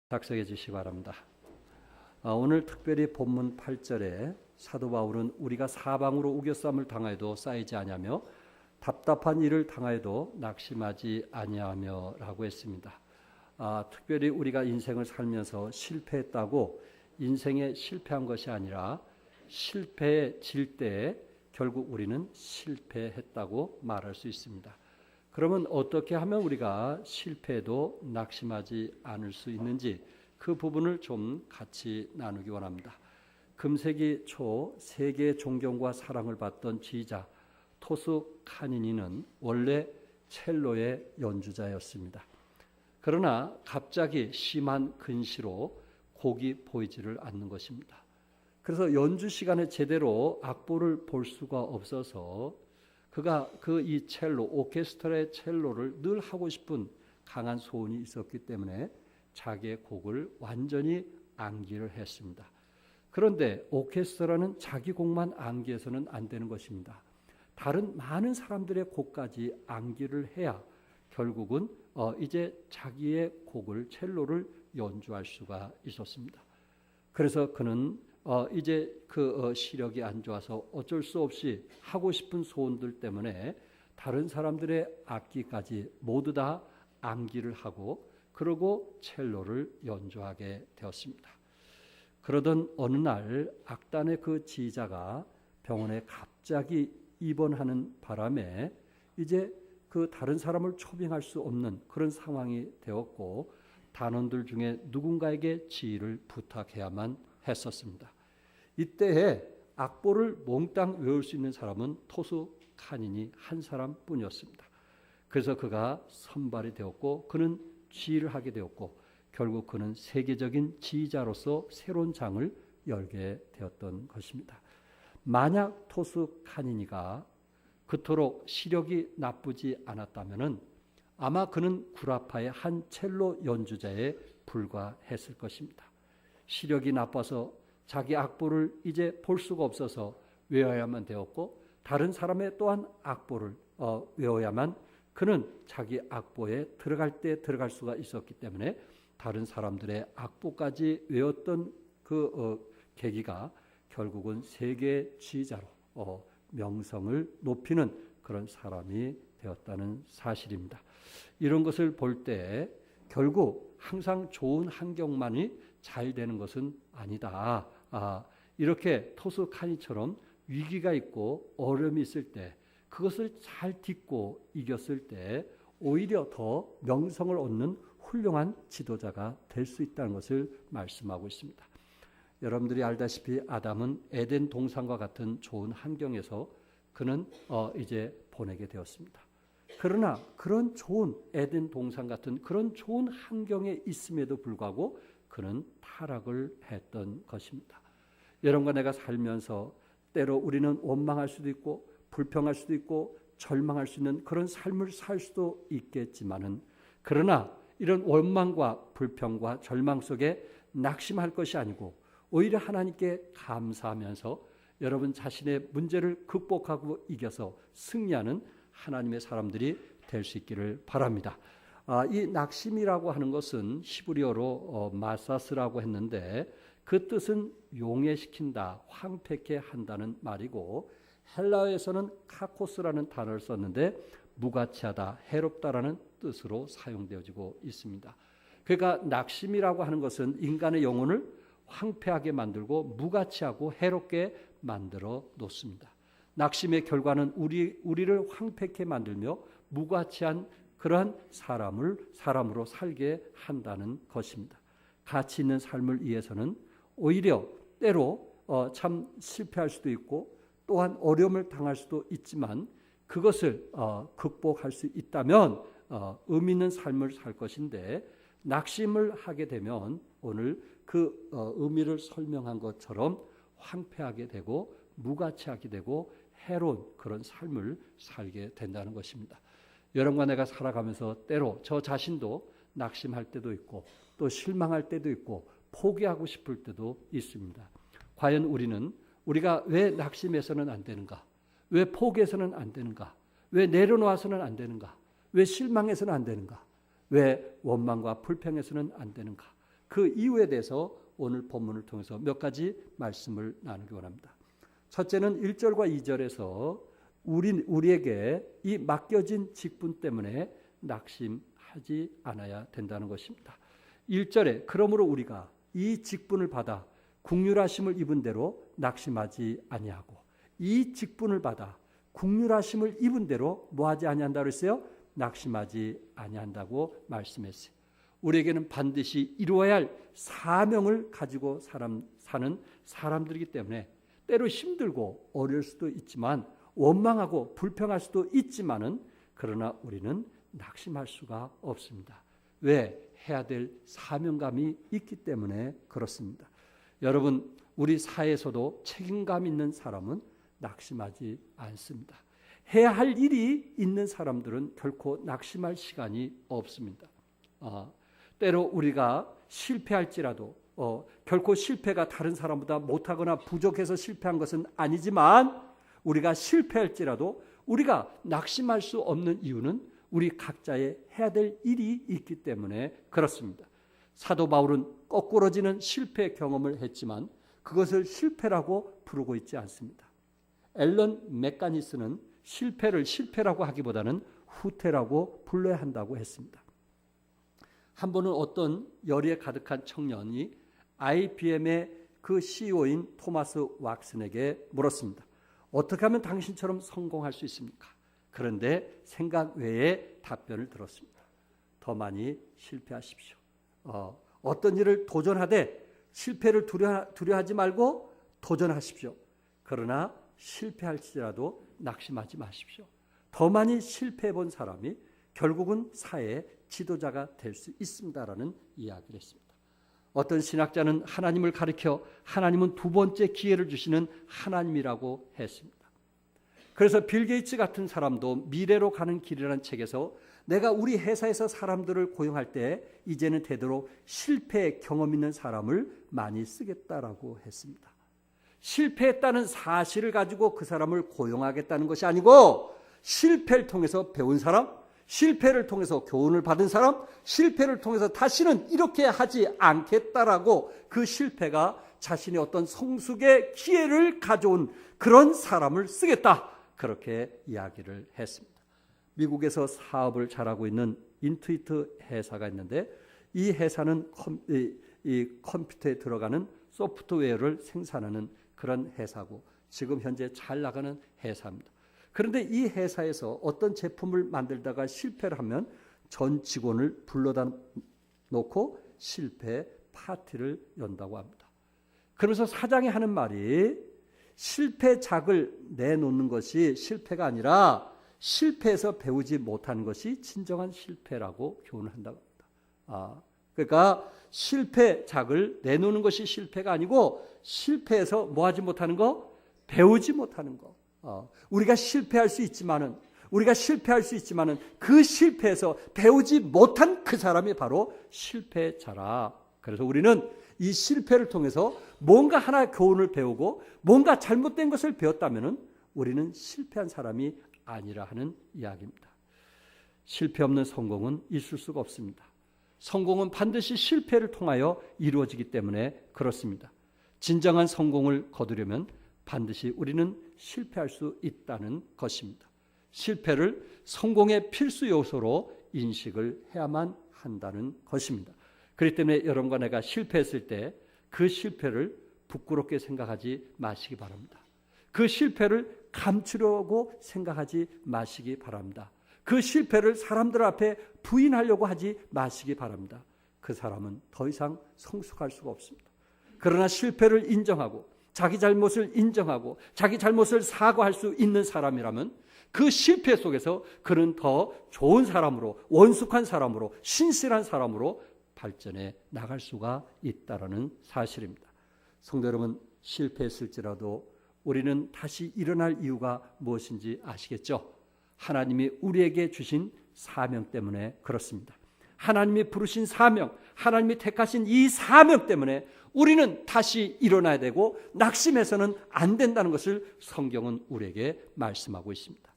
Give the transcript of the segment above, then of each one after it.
작성해 주시기 바랍니다. 오늘 특별히 본문 8절에 사도 바울은 우리가 사방으로 우겨쌈을 당하여도 쌓이지 아니하며 답답한 일을 당하여도 낙심하지 아니하며 라고 했습니다. 특별히 우리가 인생을 살면서 실패했다고 인생에 실패한 것이 아니라 실패해질 때 결국 우리는 실패했다고 말할 수 있습니다. 그러면 어떻게 하면 우리가 실패해도 낙심하지 않을 수 있는지 그 부분을 좀 같이 나누기 원합니다. 금세기 초 세계의 존경과 사랑을 받던 지휘자 토스카니니는 원래 첼로의 연주자였습니다. 그러나 갑자기 심한 근시로 곡이 보이지를 않는 것입니다. 그래서 연주 시간에 제대로 악보를 볼 수가 없어서 그가 이 첼로, 오케스트라의 첼로를 늘 하고 싶은 강한 소원이 있었기 때문에 자기의 곡을 완전히 암기를 했습니다. 그런데 오케스트라는 자기 곡만 암기해서는 안 되는 것입니다. 다른 많은 사람들의 곡까지 암기를 해야 결국은 이제 자기의 곡을 첼로를 연주할 수가 있었습니다. 그래서 그는 이제 시력이 안 좋아서 어쩔 수 없이 하고 싶은 소원들 때문에 다른 사람들의 악기까지 모두 다 암기를 하고 그러고 첼로를 연주하게 되었습니다. 그러던 어느 날 악단의 그 지휘자가 병원에 갑자기 입원하는 바람에 이제 그 다른 사람을 초빙할 수 없는 그런 상황이 되었고 단원들 중에 누군가에게 지휘를 부탁해야만 했었습니다. 이때에 악보를 몽땅 외울 수 있는 사람은 토스카니니 한 사람뿐이었습니다. 그래서 그가 선발이 되었고 그는 지휘를 하게 되었고 결국 그는 세계적인 지휘자로서 새로운 장을 열게 되었던 것입니다. 만약 토스카니니가 그토록 시력이 나쁘지 않았다면 아마 그는 구라파의 한 첼로 연주자에 불과했을 것입니다. 시력이 나빠서 자기 악보를 이제 볼 수가 없어서 외워야만 되었고 다른 사람의 또한 악보를 외워야만 그는 자기 악보에 들어갈 때 들어갈 수가 있었기 때문에 다른 사람들의 악보까지 외웠던 계기가 결국은 세계 지휘자로 명성을 높이는 그런 사람이 되었다는 사실입니다. 이런 것을 볼 때 결국 항상 좋은 환경만이 잘 되는 것은 아니다. 이렇게 토스카니처럼 위기가 있고 어려움이 있을 때 그것을 잘 딛고 이겼을 때 오히려 더 명성을 얻는 훌륭한 지도자가 될 수 있다는 것을 말씀하고 있습니다. 여러분들이 알다시피 아담은 에덴 동산과 같은 좋은 환경에서 그는 이제 보내게 되었습니다. 그러나 그런 좋은 에덴 동산 같은 그런 좋은 환경에 있음에도 불구하고 그는 타락을 했던 것입니다. 여러분과 내가 살면서 때로 우리는 원망할 수도 있고 불평할 수도 있고 절망할 수 있는 그런 삶을 살 수도 있겠지만은 그러나 이런 원망과 불평과 절망 속에 낙심할 것이 아니고 오히려 하나님께 감사하면서 여러분 자신의 문제를 극복하고 이겨서 승리하는 하나님의 사람들이 될 수 있기를 바랍니다. 이 낙심이라고 하는 것은 히브리어로 마사스라고 했는데 그 뜻은 용해시킨다, 황폐케 한다는 말이고 헬라어에서는 카코스라는 단어를 썼는데 무가치하다, 해롭다라는 뜻으로 사용되어지고 있습니다. 그러니까 낙심이라고 하는 것은 인간의 영혼을 황폐하게 만들고 무가치하고 해롭게 만들어 놓습니다. 낙심의 결과는 우리를 황폐케 만들며 무가치한 그러한 사람으로 살게 한다는 것입니다. 가치 있는 삶을 위해서는 오히려 때로 참 실패할 수도 있고 또한 어려움을 당할 수도 있지만 그것을 극복할 수 있다면 의미 있는 삶을 살 것인데 낙심을 하게 되면 오늘 그 의미를 설명한 것처럼 황폐하게 되고 무가치하게 되고 해로운 그런 삶을 살게 된다는 것입니다. 여러분과 내가 살아가면서 때로 저 자신도 낙심할 때도 있고 또 실망할 때도 있고 포기하고 싶을 때도 있습니다. 과연 우리가 왜 낙심해서는 안 되는가? 왜 포기해서는 안 되는가? 왜 내려놓아서는 안 되는가? 왜 실망해서는 안 되는가? 왜 원망과 불평해서는 안 되는가? 그 이유에 대해서 오늘 본문을 통해서 몇 가지 말씀을 나누기 원합니다. 첫째는 1절과 2절에서 우리에게 이 맡겨진 직분 때문에 낙심하지 않아야 된다는 것입니다. 1절에 그러므로 우리가 이 직분을 받아 긍휼하심을 입은 대로 낙심하지 아니하고, 이 직분을 받아 긍휼하심을 입은 대로 뭐하지 아니한다고 했어요? 낙심하지 아니한다고 말씀했어요. 우리에게는 반드시 이루어야 할 사명을 가지고 사는 사람들이기 때문에 때로 힘들고 어려울 수도 있지만, 원망하고 불평할 수도 있지만은, 그러나 우리는 낙심할 수가 없습니다. 왜? 해야 될 사명감이 있기 때문에 그렇습니다. 여러분, 우리 사회에서도 책임감 있는 사람은 낙심하지 않습니다. 해야 할 일이 있는 사람들은 결코 낙심할 시간이 없습니다. 때로 우리가 실패할지라도 결코 실패가 다른 사람보다 못하거나 부족해서 실패한 것은 아니지만, 우리가 실패할지라도 우리가 낙심할 수 없는 이유는 우리 각자의 해야 될 일이 있기 때문에 그렇습니다. 사도 바울은 거꾸러지는 실패 경험을 했지만 그것을 실패라고 부르고 있지 않습니다. 앨런 맥가니스는 실패를 실패라고 하기보다는 후퇴라고 불러야 한다고 했습니다. 한 번은 어떤 열의에 가득한 청년이 IBM의 그 CEO인 토마스 왁슨에게 물었습니다. 어떻게 하면 당신처럼 성공할 수 있습니까? 그런데 생각 외에 답변을 들었습니다. 더 많이 실패하십시오. 어떤 일을 도전하되 실패를 두려워하지 말고 도전하십시오. 그러나 실패할지라도 낙심하지 마십시오. 더 많이 실패해 본 사람이 결국은 사회의 지도자가 될 수 있습니다라는 이야기를 했습니다. 어떤 신학자는 하나님을 가리켜 하나님은 두 번째 기회를 주시는 하나님이라고 했습니다. 그래서 빌 게이츠 같은 사람도 미래로 가는 길이라는 책에서 내가 우리 회사에서 사람들을 고용할 때 이제는 되도록 실패 경험 있는 사람을 많이 쓰겠다라고 했습니다. 실패했다는 사실을 가지고 그 사람을 고용하겠다는 것이 아니고, 실패를 통해서 배운 사람, 실패를 통해서 교훈을 받은 사람, 실패를 통해서 다시는 이렇게 하지 않겠다라고, 그 실패가 자신의 어떤 성숙의 기회를 가져온 그런 사람을 쓰겠다, 그렇게 이야기를 했습니다. 미국에서 사업을 잘하고 있는 인투이트 회사가 있는데, 이 회사는 컴퓨터에 들어가는 소프트웨어를 생산하는 그런 회사고 지금 현재 잘 나가는 회사입니다. 그런데 이 회사에서 어떤 제품을 만들다가 실패를 하면 전 직원을 불러다 놓고 실패 파티를 연다고 합니다. 그러면서 사장이 하는 말이, 실패작을 내놓는 것이 실패가 아니라 실패해서 배우지 못하는 것이 진정한 실패라고 교훈을 한다고 합니다. 그러니까 실패작을 내놓는 것이 실패가 아니고, 실패해서 뭐하지 못하는 거? 배우지 못하는 거. 우리가 실패할 수 있지만은 그 실패에서 배우지 못한 그 사람이 바로 실패자라. 그래서 우리는 이 실패를 통해서 뭔가 하나 교훈을 배우고 뭔가 잘못된 것을 배웠다면은 우리는 실패한 사람이 아니라 하는 이야기입니다. 실패 없는 성공은 있을 수가 없습니다. 성공은 반드시 실패를 통하여 이루어지기 때문에 그렇습니다. 진정한 성공을 거두려면 반드시 우리는 실패할 수 있다는 것입니다. 실패를 성공의 필수 요소로 인식을 해야만 한다는 것입니다. 그렇기 때문에 여러분과 내가 실패했을 때 그 실패를 부끄럽게 생각하지 마시기 바랍니다. 그 실패를 감추려고 생각하지 마시기 바랍니다. 그 실패를 사람들 앞에 부인하려고 하지 마시기 바랍니다. 그 사람은 더 이상 성숙할 수가 없습니다. 그러나 실패를 인정하고 자기 잘못을 인정하고 자기 잘못을 사과할 수 있는 사람이라면 그 실패 속에서 그는 더 좋은 사람으로, 원숙한 사람으로, 신실한 사람으로 발전해 나갈 수가 있다는 사실입니다. 성도 여러분, 실패했을지라도 우리는 다시 일어날 이유가 무엇인지 아시겠죠? 하나님이 우리에게 주신 사명 때문에 그렇습니다. 하나님이 부르신 사명, 하나님이 택하신 이 사명 때문에 우리는 다시 일어나야 되고 낙심해서는 안 된다는 것을 성경은 우리에게 말씀하고 있습니다.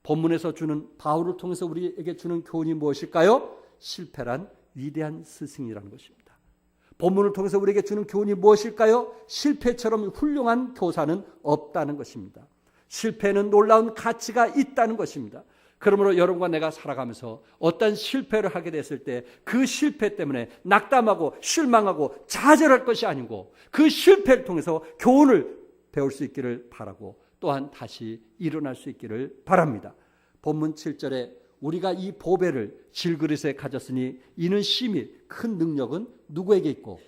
본문에서 주는, 바울을 통해서 우리에게 주는 교훈이 무엇일까요? 실패란 위대한 스승이라는 것입니다. 본문을 통해서 우리에게 주는 교훈이 무엇일까요? 실패처럼 훌륭한 교사는 없다는 것입니다. 실패는 놀라운 가치가 있다는 것입니다. 그러므로 여러분과 내가 살아가면서 어떤 실패를 하게 됐을 때 그 실패 때문에 낙담하고 실망하고 좌절할 것이 아니고 그 실패를 통해서 교훈을 배울 수 있기를 바라고 또한 다시 일어날 수 있기를 바랍니다. 본문 7절에 우리가 이 보배를 질그릇에 가졌으니 이는 심히 큰 능력은 누구에게 있고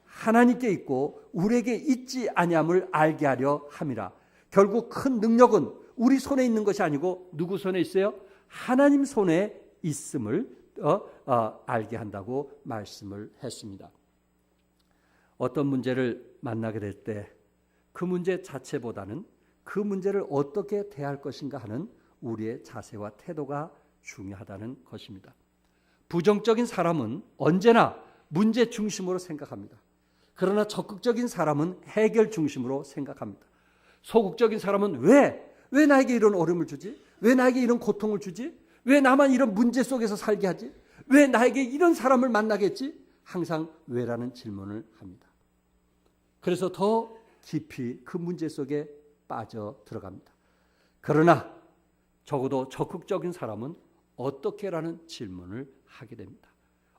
하나님께 있고 우리에게 있지 아니함을 알게 하려 함이라. 결국 큰 능력은 우리 손에 있는 것이 아니고 누구 손에 있어요? 하나님 손에 있음을 알게 한다고 말씀을 했습니다. 어떤 문제를 만나게 될 때 그 문제 자체보다는 그 문제를 어떻게 대할 것인가 하는 우리의 자세와 태도가 중요하다는 것입니다. 부정적인 사람은 언제나 문제 중심으로 생각합니다. 그러나 적극적인 사람은 해결 중심으로 생각합니다. 소극적인 사람은 왜 나에게 이런 어려움을 주지? 왜 나에게 이런 고통을 주지? 왜 나만 이런 문제 속에서 살게 하지? 왜 나에게 이런 사람을 만나겠지? 항상 왜라는 질문을 합니다. 그래서 더 깊이 그 문제 속에 빠져 들어갑니다. 그러나 적어도 적극적인 사람은 어떻게라는 질문을 하게 됩니다.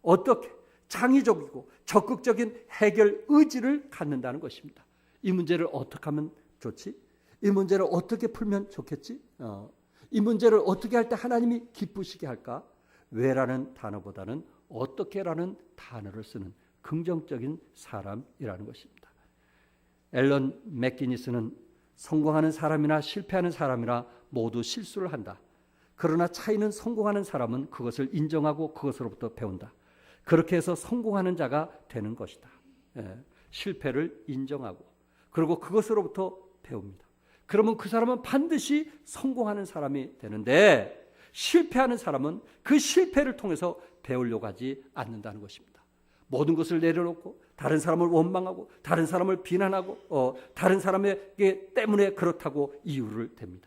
어떻게? 창의적이고 적극적인 해결 의지를 갖는다는 것입니다. 이 문제를 어떻게 하면 좋지? 이 문제를 어떻게 풀면 좋겠지? 이 문제를 어떻게 할 때 하나님이 기쁘시게 할까? 왜라는 단어보다는 어떻게라는 단어를 쓰는 긍정적인 사람이라는 것입니다. 앨런 맥기니스는 성공하는 사람이나 실패하는 사람이나 모두 실수를 한다. 그러나 차이는 성공하는 사람은 그것을 인정하고 그것으로부터 배운다. 그렇게 해서 성공하는 자가 되는 것이다. 실패를 인정하고 그리고 그것으로부터 배웁니다. 그러면 그 사람은 반드시 성공하는 사람이 되는데 실패하는 사람은 그 실패를 통해서 배우려고 하지 않는다는 것입니다. 모든 것을 내려놓고 다른 사람을 원망하고 다른 사람을 비난하고 다른 사람에게 때문에 그렇다고 이유를 댑니다.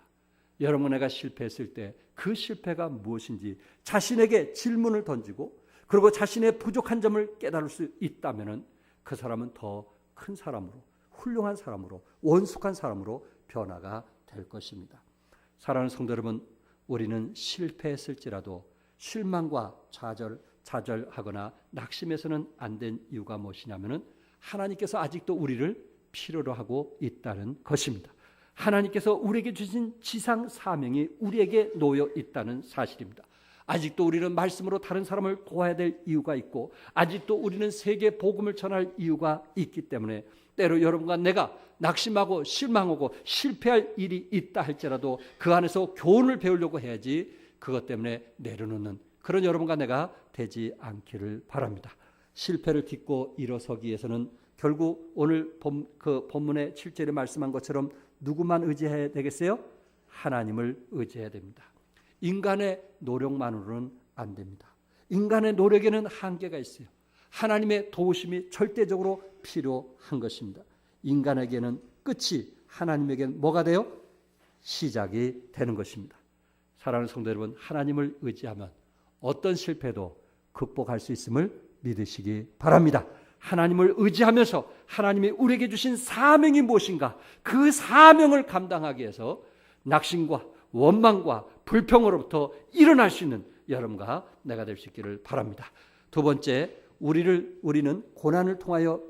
여러분 내가 실패했을 때 그 실패가 무엇인지 자신에게 질문을 던지고 그리고 자신의 부족한 점을 깨달을 수 있다면 그 사람은 더 큰 사람으로 훌륭한 사람으로 원숙한 사람으로 변화가 될 것입니다. 사랑하는 성도 여러분, 우리는 실패했을지라도 실망과 좌절하거나 낙심해서는 안 된 이유가 무엇이냐면은 하나님께서 아직도 우리를 필요로 하고 있다는 것입니다. 하나님께서 우리에게 주신 지상 사명이 우리에게 놓여 있다는 사실입니다. 아직도 우리는 말씀으로 다른 사람을 도와야 될 이유가 있고 아직도 우리는 세계 복음을 전할 이유가 있기 때문에 때로 여러분과 내가 낙심하고 실망하고 실패할 일이 있다 할지라도 그 안에서 교훈을 배우려고 해야지 그것 때문에 내려놓는 그런 여러분과 내가 되지 않기를 바랍니다. 실패를 딛고 일어서기 위해서는 결국 오늘 그 본문의 7절에 말씀한 것처럼 누구만 의지해야 되겠어요? 하나님을 의지해야 됩니다. 인간의 노력만으로는 안 됩니다. 인간의 노력에는 한계가 있어요. 하나님의 도우심이 절대적으로 필요한 것입니다. 인간에게는 끝이 하나님에게는 뭐가 돼요? 시작이 되는 것입니다. 사랑하는 성도 여러분, 하나님을 의지하면 어떤 실패도 극복할 수 있음을 믿으시기 바랍니다. 하나님을 의지하면서 하나님이 우리에게 주신 사명이 무엇인가? 그 사명을 감당하기 위해서 낙심과 원망과 불평으로부터 일어날 수 있는 여러분과 내가 될 수 있기를 바랍니다. 두 번째, 우리는 고난을 통하여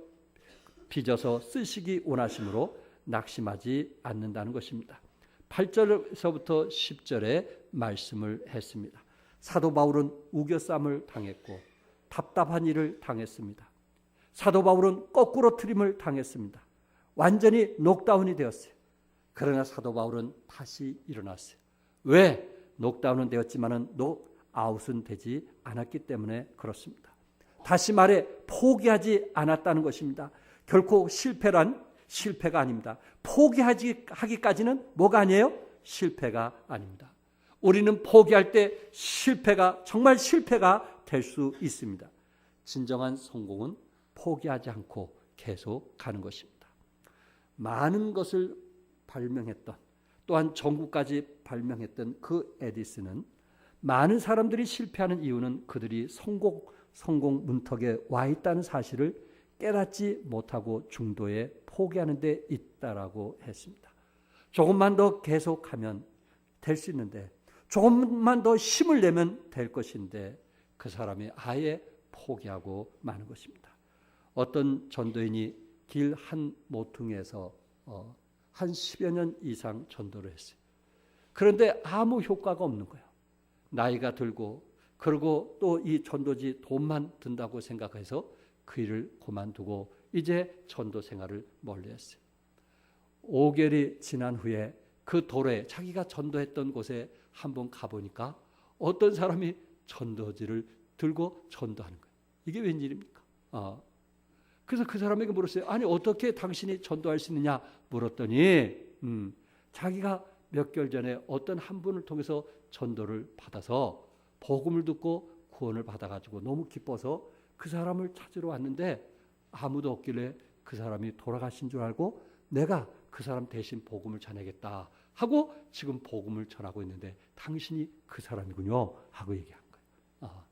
빚어서 쓰시기 원하심으로 낙심하지 않는다는 것입니다. 8절에서부터 10절에 말씀을 했습니다. 사도 바울은 우겨쌈을 당했고 답답한 일을 당했습니다. 사도 바울은 거꾸로 트림을 당했습니다. 완전히 녹다운이 되었어요. 그러나 사도 바울은 다시 일어났어요. 왜? 녹다운은 되었지만은 녹아웃은 되지 않았기 때문에 그렇습니다. 다시 말해 포기하지 않았다는 것입니다. 결코 실패가 아닙니다. 포기하기까지는 뭐가 아니에요? 실패가 아닙니다. 우리는 포기할 때 정말 실패가 될 수 있습니다. 진정한 성공은 포기하지 않고 계속 가는 것입니다. 많은 것을 발명했던 또한 전구까지 발명했던 그 에디슨은 많은 사람들이 실패하는 이유는 그들이 성공 문턱에 와 있다는 사실을 깨닫지 못하고 중도에 포기하는 데 있다라고 했습니다. 조금만 더 계속하면 될 수 있는데, 조금만 더 힘을 내면 될 것인데 그 사람이 아예 포기하고 마는 것입니다. 어떤 전도인이 길 한 모퉁이에서 한 10여 년 이상 전도를 했어요. 그런데 아무 효과가 없는 거예요. 나이가 들고, 그리고 또 이 전도지 돈만 든다고 생각해서 그 일을 그만두고 이제 전도 생활을 멀리했어요. 5개월이 지난 후에 그 도로에, 자기가 전도했던 곳에 한번 가보니까 어떤 사람이 전도지를 들고 전도하는 거예요. 이게 웬일입니까? 그래서 그 사람에게 물었어요. 아니, 어떻게 당신이 전도할 수 있느냐 물었더니 자기가 몇 개월 전에 어떤 한 분을 통해서 전도를 받아서 복음을 듣고 구원을 받아가지고 너무 기뻐서 그 사람을 찾으러 왔는데 아무도 없길래 그 사람이 돌아가신 줄 알고 내가 그 사람 대신 복음을 전하겠다 하고 지금 복음을 전하고 있는데 당신이 그 사람이군요 하고 얘기한 거예요.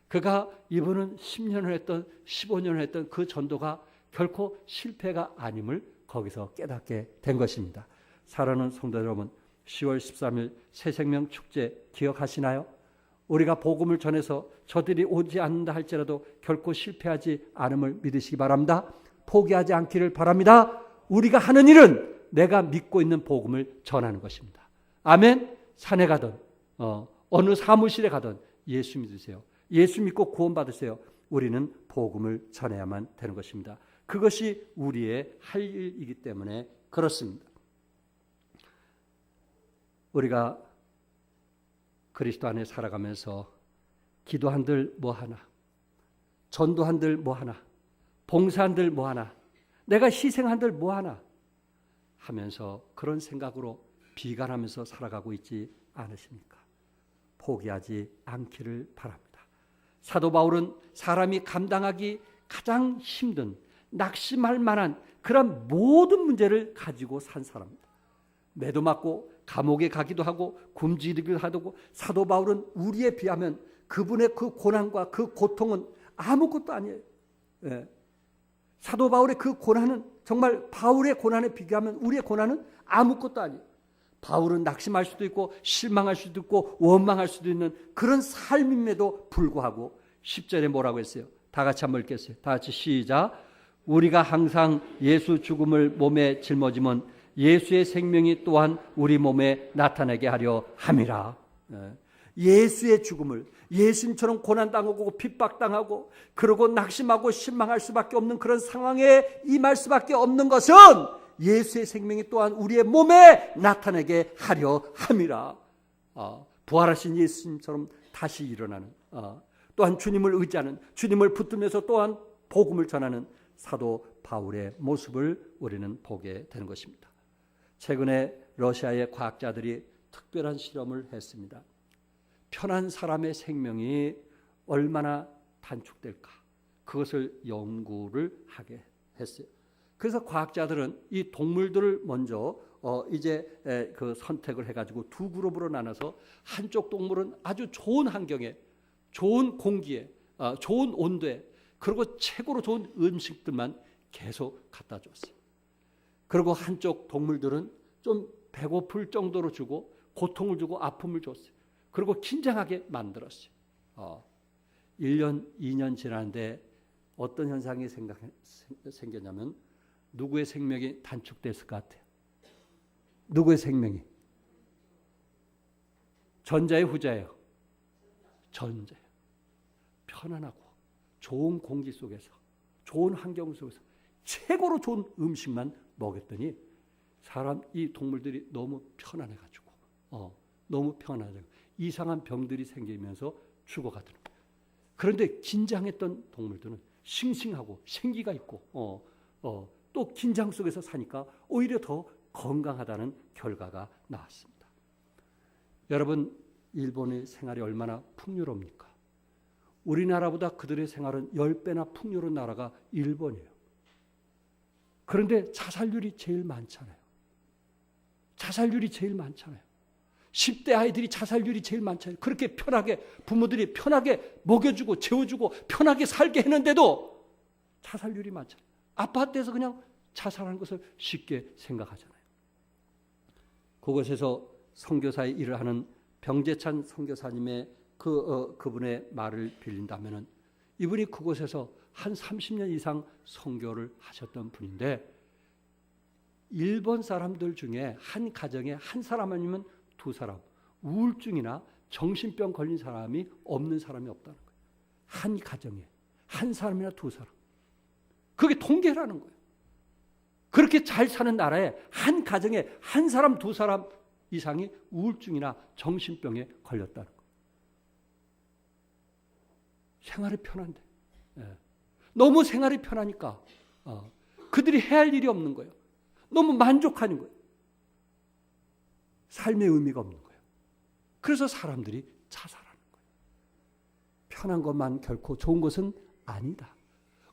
그가 이분은 10년을 했던 15년을 했던 그 전도가 결코 실패가 아님을 거기서 깨닫게 된 것입니다. 사랑하는 성도 여러분, 10월 13일 새생명 축제 기억하시나요? 우리가 복음을 전해서 저들이 오지 않는다 할지라도 결코 실패하지 않음을 믿으시기 바랍니다. 포기하지 않기를 바랍니다. 우리가 하는 일은 내가 믿고 있는 복음을 전하는 것입니다. 아멘. 산에 가든 어느 사무실에 가든 예수 믿으세요. 예수 믿고 구원 받으세요. 우리는 복음을 전해야만 되는 것입니다. 그것이 우리의 할 일이기 때문에 그렇습니다. 우리가 그리스도 안에 살아가면서 기도한들 뭐하나, 전도한들 뭐하나, 봉사한들 뭐하나, 내가 희생한들 뭐하나 하면서 그런 생각으로 비관하면서 살아가고 있지 않으십니까? 포기하지 않기를 바랍니다. 사도 바울은 사람이 감당하기 가장 힘든, 낙심할 만한 그런 모든 문제를 가지고 산 사람입니다. 매도 맞고 감옥에 가기도 하고 굶주리기도 하고, 사도 바울은 우리에 비하면 그분의 그 고난과 그 고통은 아무것도 아니에요. 사도 바울의 그 고난은 정말 바울의 고난에 비교하면 우리의 고난은 아무것도 아니에요. 바울은 낙심할 수도 있고 실망할 수도 있고 원망할 수도 있는 그런 삶임에도 불구하고 10절에 뭐라고 했어요? 다 같이 한번 읽겠어요. 다 같이 시작. 우리가 항상 예수 죽음을 몸에 짊어지면 예수의 생명이 또한 우리 몸에 나타나게 하려 함이라. 예수의 죽음을, 예수님처럼 고난당하고 핍박당하고 그러고 낙심하고 실망할 수밖에 없는 그런 상황에 임할 수밖에 없는 것은 예수의 생명이 또한 우리의 몸에 나타나게 하려 함이라. 부활하신 예수님처럼 다시 일어나는, 또한 주님을 의지하는, 주님을 붙들면서 또한 복음을 전하는 사도 바울의 모습을 우리는 보게 되는 것입니다. 최근에 러시아의 과학자들이 특별한 실험을 했습니다. 편한 사람의 생명이 얼마나 단축될까, 그것을 연구를 하게 했어요. 그래서 과학자들은 이 동물들을 먼저 이제 그 선택을 해가지고 두 그룹으로 나눠서 한쪽 동물은 아주 좋은 환경에, 좋은 공기에, 좋은 온도에, 그리고 최고로 좋은 음식들만 계속 갖다 줬어요. 그리고 한쪽 동물들은 좀 배고플 정도로 주고 고통을 주고 아픔을 줬어요. 그리고 긴장하게 만들었어요. 1년, 2년 지났는데 어떤 현상이 생겼냐면 누구의 생명이 단축됐을 것 같아요? 누구의 생명이? 전자예요, 후자예요? 전자예요. 편안하고 좋은 공기 속에서, 좋은 환경 속에서 최고로 좋은 음식만 먹였더니 이 동물들이 너무 편안해가지고 너무 편안해가지고 이상한 병들이 생기면서 죽어가더라고요. 그런데 긴장했던 동물들은 싱싱하고 생기가 있고 또 긴장 속에서 사니까 오히려 더 건강하다는 결과가 나왔습니다. 여러분, 일본의 생활이 얼마나 풍요롭습니까? 우리나라보다 그들의 생활은 10배나 풍요로운 나라가 일본이에요. 그런데 자살률이 제일 많잖아요. 자살률이 제일 많잖아요. 10대 아이들이 자살률이 제일 많잖아요. 그렇게 편하게 부모들이 편하게 먹여주고 재워주고 편하게 살게 했는데도 자살률이 많잖아요. 아파트에서 그냥 자살하는 것을 쉽게 생각하잖아요. 그곳에서 선교사의 일을 하는 병재찬 선교사님의 그분의 말을 빌린다면은, 이분이 그곳에서 한 30년 이상 선교를 하셨던 분인데, 일본 사람들 중에 한 가정에 한 사람 아니면 두 사람, 우울증이나 정신병 걸린 사람이 없는 사람이 없다는 거예요. 한 가정에 한 사람이나 두 사람. 그게 통계라는 거예요. 그렇게 잘 사는 나라에 한 가정에 한 사람 두 사람 이상이 우울증이나 정신병에 걸렸다는 거예요. 생활이 편한데, 너무 생활이 편하니까 그들이 해야 할 일이 없는 거예요. 너무 만족하는 거예요. 삶의 의미가 없는 거예요. 그래서 사람들이 자살하는 거예요. 편한 것만 결코 좋은 것은 아니다.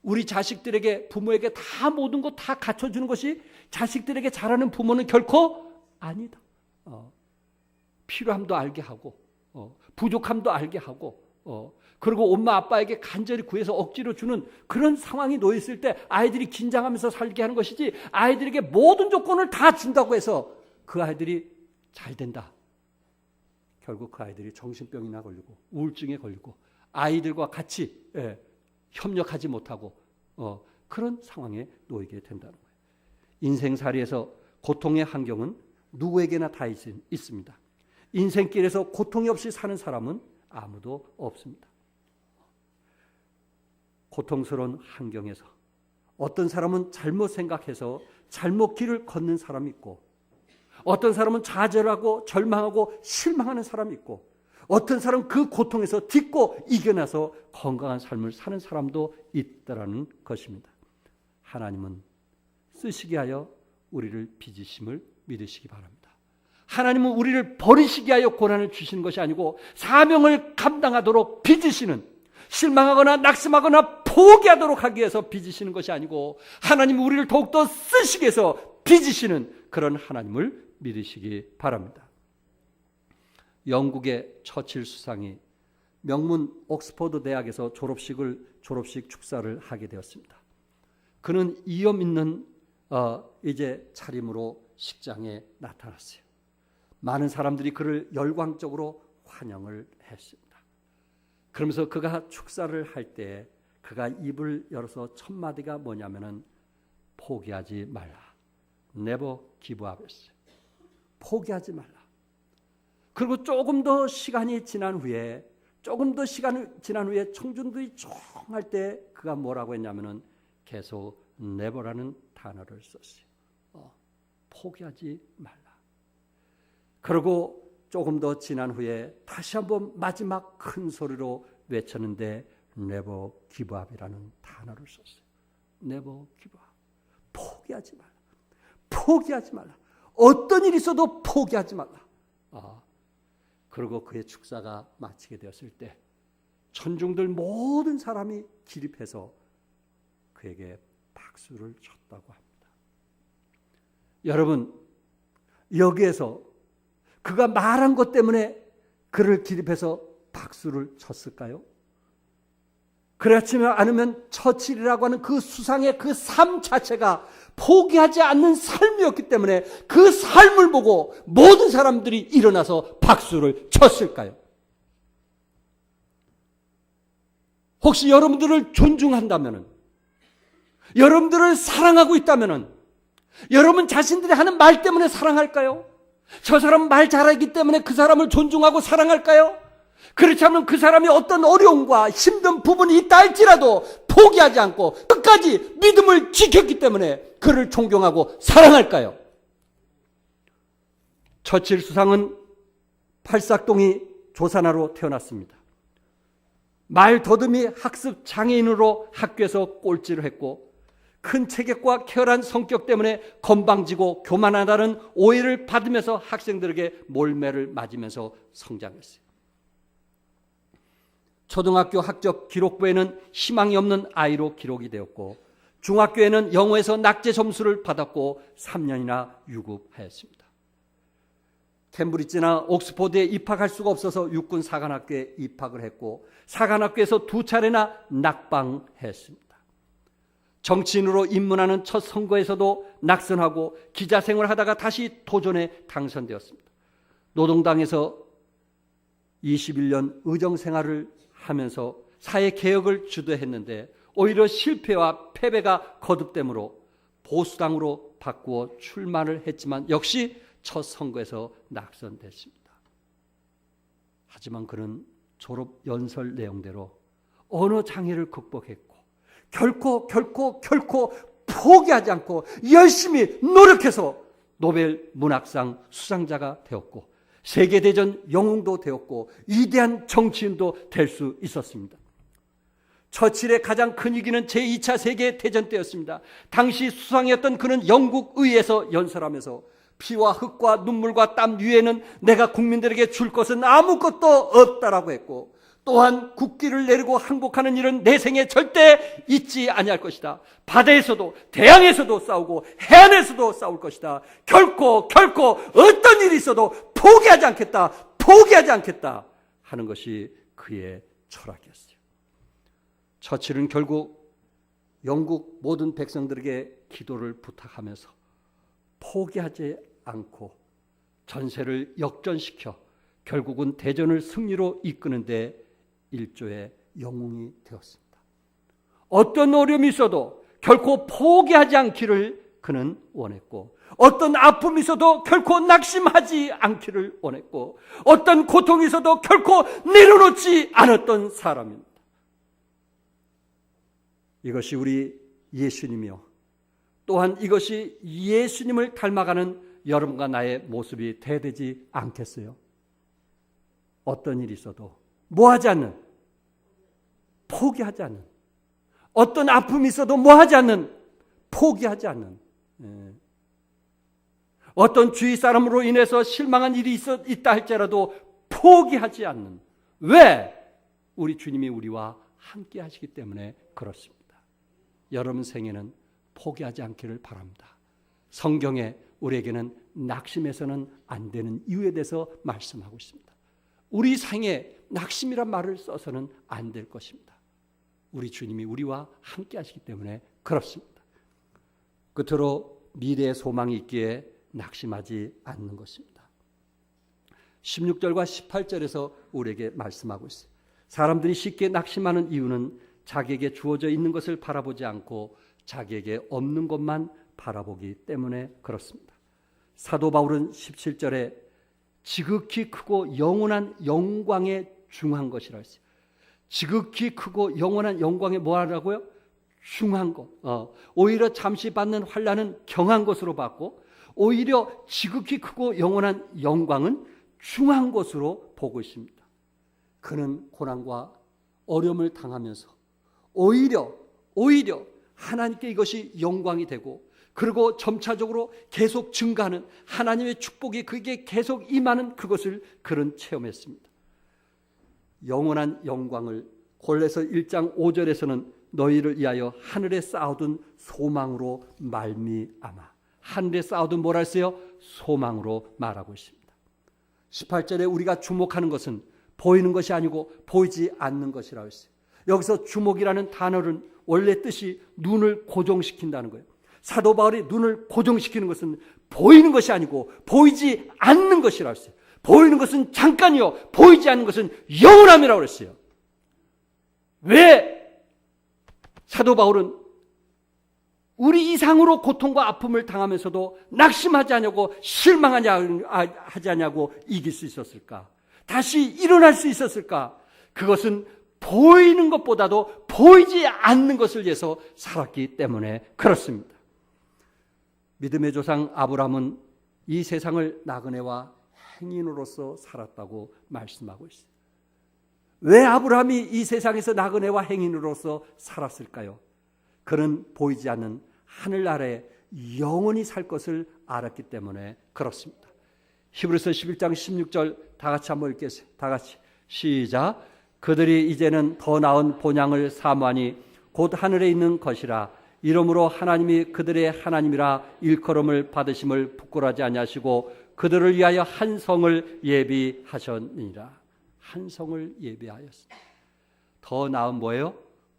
우리 자식들에게, 부모에게 다 모든 것 다 갖춰주는 것이 자식들에게 잘하는 부모는 결코 아니다. 필요함도 알게 하고, 부족함도 알게 하고, 그리고 엄마 아빠에게 간절히 구해서 억지로 주는 그런 상황이 놓였을 때 아이들이 긴장하면서 살게 하는 것이지, 아이들에게 모든 조건을 다 준다고 해서 그 아이들이 잘 된다. 결국 그 아이들이 정신병이나 걸리고 우울증에 걸리고 아이들과 같이 협력하지 못하고 그런 상황에 놓이게 된다는 거예요. 인생살이에서 고통의 환경은 누구에게나 다 있습니다. 인생길에서 고통이 없이 사는 사람은 아무도 없습니다. 고통스러운 환경에서 어떤 사람은 잘못 생각해서 잘못 길을 걷는 사람이 있고, 어떤 사람은 좌절하고 절망하고 실망하는 사람이 있고, 어떤 사람은 그 고통에서 딛고 이겨내서 건강한 삶을 사는 사람도 있다라는 것입니다. 하나님은 쓰시게 하여 우리를 빚으심을 믿으시기 바랍니다. 하나님은 우리를 버리시게 하여 고난을 주시는 것이 아니고, 사명을 감당하도록 빚으시는, 실망하거나 낙심하거나 포기하도록 하기 위해서 빚으시는 것이 아니고, 하나님은 우리를 더욱더 쓰시기 위해서 빚으시는 그런 하나님을 믿으시기 바랍니다. 영국의 처칠 수상이 명문 옥스퍼드 대학에서 졸업식 축사를 하게 되었습니다. 그는 이염 있는 이제 차림으로 식장에 나타났어요. 많은 사람들이 그를 열광적으로 환영을 했습니다. 그러면서 그가 축사를 할 때 그가 입을 열어서 첫 마디가 뭐냐면은 포기하지 말라. Never give up. 포기하지 말라. 그리고 조금 더 시간이 지난 후에 청중들이 조용할 때 그가 뭐라고 했냐면은 계속 never라는 단어를 썼어요. 포기하지 말라. 그리고 조금 더 지난 후에 다시 한번 마지막 큰 소리로 외쳤는데 never give up이라는 단어를 썼어요. never give up. 포기하지 말라. 포기하지 말라. 어떤 일이 있어도 포기하지 말라. 그리고 그의 축사가 마치게 되었을 때 천중들 모든 사람이 기립해서 그에게 박수를 쳤다고 합니다. 여러분, 여기에서 그가 말한 것 때문에 그를 기립해서 박수를 쳤을까요? 그렇지 않으면 처칠이라고 하는 그 수상의 그 삶 자체가 포기하지 않는 삶이었기 때문에 그 삶을 보고 모든 사람들이 일어나서 박수를 쳤을까요? 혹시 여러분들을 존중한다면, 여러분들을 사랑하고 있다면, 여러분 자신들이 하는 말 때문에 사랑할까요? 저 사람 말 잘하기 때문에 그 사람을 존중하고 사랑할까요? 그렇지 않으면 그 사람이 어떤 어려움과 힘든 부분이 있다 할지라도 포기하지 않고 끝까지 믿음을 지켰기 때문에 그를 존경하고 사랑할까요? 처칠 수상은 팔싹동이 조산아로 태어났습니다. 말 더듬이 학습 장애인으로 학교에서 꼴찌를 했고, 큰 체격과 쾌활한 성격 때문에 건방지고 교만하다는 오해를 받으면서 학생들에게 몰매를 맞으면서 성장했어요. 초등학교 학적 기록부에는 희망이 없는 아이로 기록이 되었고, 중학교에는 영어에서 낙제 점수를 받았고 3년이나 유급하였습니다. 캠브리지나 옥스퍼드에 입학할 수가 없어서 육군 사관학교에 입학을 했고, 사관학교에서 2차례나 낙방했습니다. 정치인으로 입문하는 첫 선거에서도 낙선하고 기자 생활을 하다가 다시 도전에 당선되었습니다. 노동당에서 21년 의정 생활을 하면서 사회 개혁을 주도했는데 오히려 실패와 패배가 거듭되므로 보수당으로 바꾸어 출마를 했지만 역시 첫 선거에서 낙선됐습니다. 하지만 그는 졸업 연설 내용대로 언어 장애를 극복했고 결코 포기하지 않고 열심히 노력해서 노벨 문학상 수상자가 되었고 세계대전 영웅도 되었고 위대한 정치인도 될 수 있었습니다. 처칠의 가장 큰 위기는 제2차 세계대전 때였습니다. 당시 수상이었던 그는 영국 의회에서 연설하면서 피와 흙과 눈물과 땀 위에는 내가 국민들에게 줄 것은 아무것도 없다라고 했고 또한 국기를 내리고 항복하는 일은 내 생에 절대 잊지 아니할 것이다. 바다에서도 대양에서도 싸우고 해안에서도 싸울 것이다. 결코 어떤 일이 있어도 포기하지 않겠다 하는 것이 그의 철학이었어요. 처칠은 결국 영국 모든 백성들에게 기도를 부탁하면서 포기하지 않고 전세를 역전시켜 결국은 대전을 승리로 이끄는데 일조의 영웅이 되었습니다. 어떤 어려움이 있어도 결코 포기하지 않기를 그는 원했고 어떤 아픔이 있어도 결코 낙심하지 않기를 원했고 어떤 고통이 있어도 결코 내려놓지 않았던 사람입니다. 이것이 우리 예수님이요 또한 이것이 예수님을 닮아가는 여러분과 나의 모습이 돼야 되지 않겠어요? 어떤 일이 있어도 뭐하지 않는, 포기하지 않는, 어떤 아픔이 있어도 뭐하지 않는, 포기하지 않는, 어떤 주위 사람으로 인해서 실망한 일이 있다 할지라도 포기하지 않는. 왜? 우리 주님이 우리와 함께 하시기 때문에 그렇습니다. 여러분 생에는 포기하지 않기를 바랍니다. 성경에 우리에게는 낙심해서는 안 되는 이유에 대해서 말씀하고 있습니다. 우리 생에 낙심이란 말을 써서는 안 될 것입니다. 우리 주님이 우리와 함께 하시기 때문에 그렇습니다. 끝으로 미래의 소망이 있기에 낙심하지 않는 것입니다. 16절과 18절에서 우리에게 말씀하고 있어요. 사람들이 쉽게 낙심하는 이유는 자기에게 주어져 있는 것을 바라보지 않고 자기에게 없는 것만 바라보기 때문에 그렇습니다. 사도 바울은 17절에 지극히 크고 영원한 영광에 중한 것이라 했어요. 지극히 크고 영원한 영광에 뭐하라고요? 중한 것. 오히려 잠시 받는 환난은 경한 것으로 봤고 오히려 지극히 크고 영원한 영광은 중한 것으로 보고 있습니다. 그는 고난과 어려움을 당하면서 오히려 하나님께 이것이 영광이 되고 그리고 점차적으로 계속 증가하는 하나님의 축복이 그에게 계속 임하는 그것을 그는 체험했습니다. 영원한 영광을 골로새 1장 5절에서는 너희를 위하여 하늘에 쌓아둔 소망으로 말미암아. 하늘에 쌓아둔 뭐라 했어요? 소망으로 말하고 있습니다. 18절에 우리가 주목하는 것은 보이는 것이 아니고 보이지 않는 것이라고 했어요. 여기서 주목이라는 단어는 원래 뜻이 눈을 고정시킨다는 거예요. 사도 바울이 눈을 고정시키는 것은 보이는 것이 아니고 보이지 않는 것이라고 했어요. 보이는 것은 잠깐이요, 보이지 않는 것은 영원함이라고 했어요. 왜 사도 바울은 우리 이상으로 고통과 아픔을 당하면서도 낙심하지 않냐고 실망하지 않냐고 이길 수 있었을까? 다시 일어날 수 있었을까? 그것은 보이는 것보다도 보이지 않는 것을 위해서 살았기 때문에 그렇습니다. 믿음의 조상 아브라함은 이 세상을 나그네와 행인으로서 살았다고 말씀하고 있어요. 왜 아브라함이 이 세상에서 나그네와 행인으로서 살았을까요? 그는 보이지 않는 하늘나라에 영원히 살 것을 알았기 때문에 그렇습니다. 히브리서 11장 16절 다 같이 한번 읽겠어요. 다 같이 시작. 그들이 이제는 더 나은 본향을 사모하니 곧 하늘에 있는 것이라. 이러므로 하나님이 그들의 하나님이라 일컬음을 받으심을 부끄러워하지 아니하시고 그들을 위하여 한 성을 예비하셨느니라. 한 성을 예비하였습니다. 더 나은 뭐예요?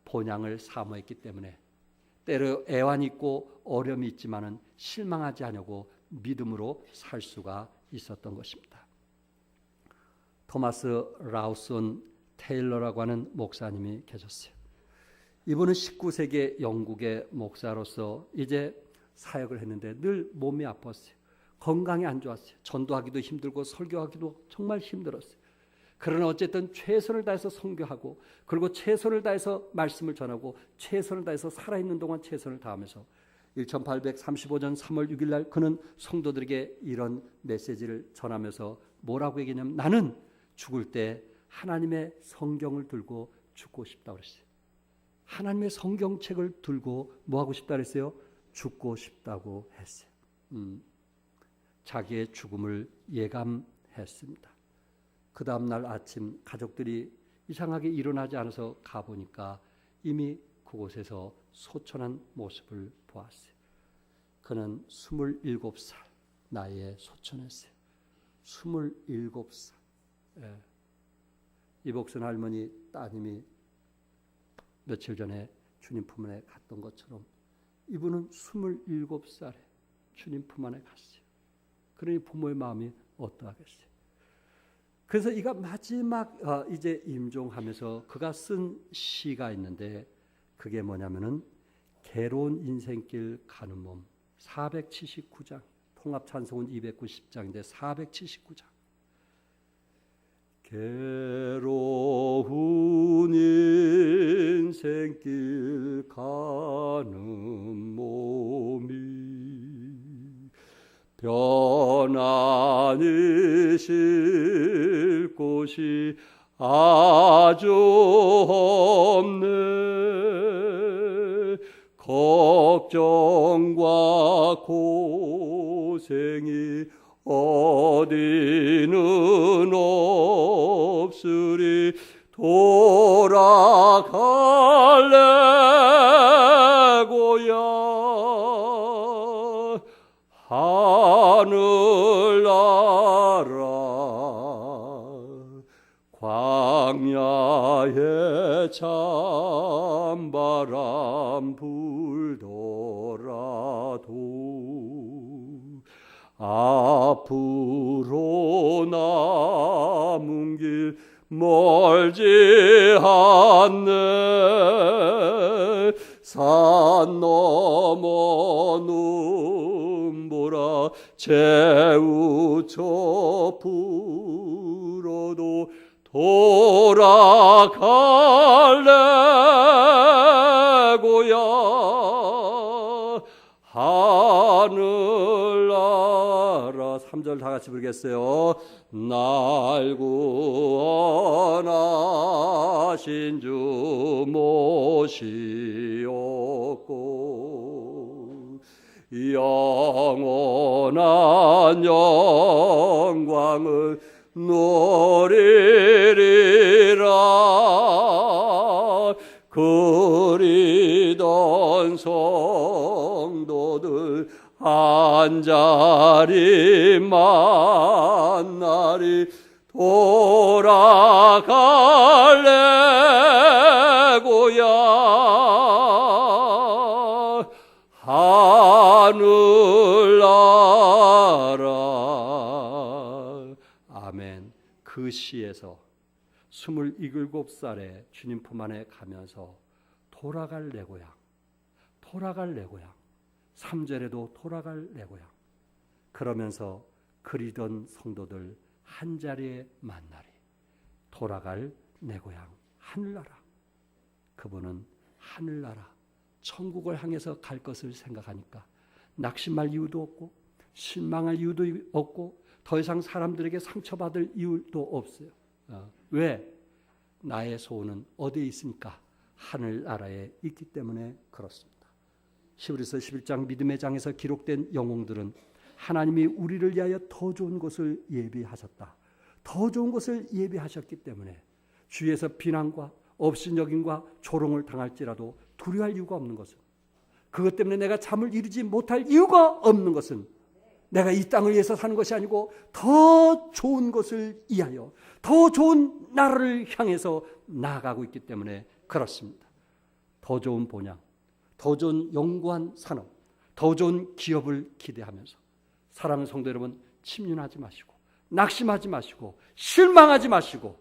본향을 사모했기 때문에 때로 애환이 있고 어려움이 있지만은 실망하지 않으려고 믿음으로 살 수가 있었던 것입니다. 토마스 라우슨 테일러라고 하는 목사님이 계셨어요. 이분은 19세기 영국의 목사로서 이제 사역을 했는데 늘 몸이 아팠어요. 건강이 안 좋았어요. 전도하기도 힘들고 설교하기도 정말 힘들었어요. 그러나 어쨌든 최선을 다해서 선교하고 그리고 최선을 다해서 말씀을 전하고 최선을 다해서 살아있는 동안 최선을 다하면서 1835년 3월 6일 날 그는 성도들에게 이런 메시지를 전하면서 뭐라고 얘기했냐면 나는 죽을 때 하나님의 성경을 들고 죽고 싶다고 그랬어요. 하나님의 성경책을 들고 뭐 하고 싶다 그랬어요? 죽고 싶다고 했어요. 자기의 죽음을 예감했습니다. 그 다음날 아침 가족들이 이상하게 일어나지 않아서 가보니까 이미 그곳에서 소천한 모습을 보았어요. 그는 27살 나이에 소천했어요. 27살. 예. 이복순 할머니 따님이 며칠 전에 주님 품 안에 갔던 것처럼 이분은 27살에 주님 품 안에 갔어요. 그러니 부모의 마음이 어떠하겠어요? 그래서 이가 마지막 이제 임종하면서 그가 쓴 시가 있는데 그게 뭐냐면은 괴로운 인생길 가는 몸 479장 통합 찬송은 290장인데 479장 괴로운 인생길 가는 몸이 편안히 쉴 곳이 아주 없네. 걱정과 고생이 어디는 없으리 돌아갈래 고향 하늘나라 광야에 찬바람 불더라도 앞으로 남은 길 멀지 않네. 산 넘어 눈보라 재우쳐 불어도 돌아갈래 고향 하늘나라. 3절 다 같이 부르겠어요. 날 구원하신 주 모시옵고 영원한 영광을 누리리라. 그리던 성도들 한자리 만나리 돌아갈래 고향 하늘나라. 아멘. 그 시에서 27살에 주님 품 안에 가면서 돌아갈 내 고향, 돌아갈 내 고향, 3절에도 돌아갈 내 고향, 그러면서 그리던 성도들 한자리에 만나리 돌아갈 내 고향 하늘나라. 그분은 하늘나라 천국을 향해서 갈 것을 생각하니까 낙심할 이유도 없고 실망할 이유도 없고 더 이상 사람들에게 상처받을 이유도 없어요. 왜? 나의 소원은 어디에 있습니까? 하늘나라에 있기 때문에 그렇습니다. 히브리서 11장 믿음의 장에서 기록된 영웅들은 하나님이 우리를 위하여 더 좋은 것을 예비하셨다. 더 좋은 것을 예비하셨기 때문에 주위에서 비난과 업신여김과 조롱을 당할지라도 두려워할 이유가 없는 것은, 그것 때문에 내가 잠을 이루지 못할 이유가 없는 것은 내가 이 땅을 위해서 사는 것이 아니고 더 좋은 것을 위하여 더 좋은 나라를 향해서 나아가고 있기 때문에 그렇습니다. 더 좋은 본향, 더 더 좋은 영구한 산업, 더 좋은 기업을 기대하면서 사랑하는 성도 여러분, 침륜하지 마시고 낙심하지 마시고 실망하지 마시고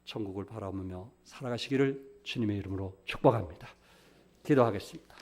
천국을 바라보며 살아가시기를 주님의 이름으로 축복합니다. 기도하겠습니다.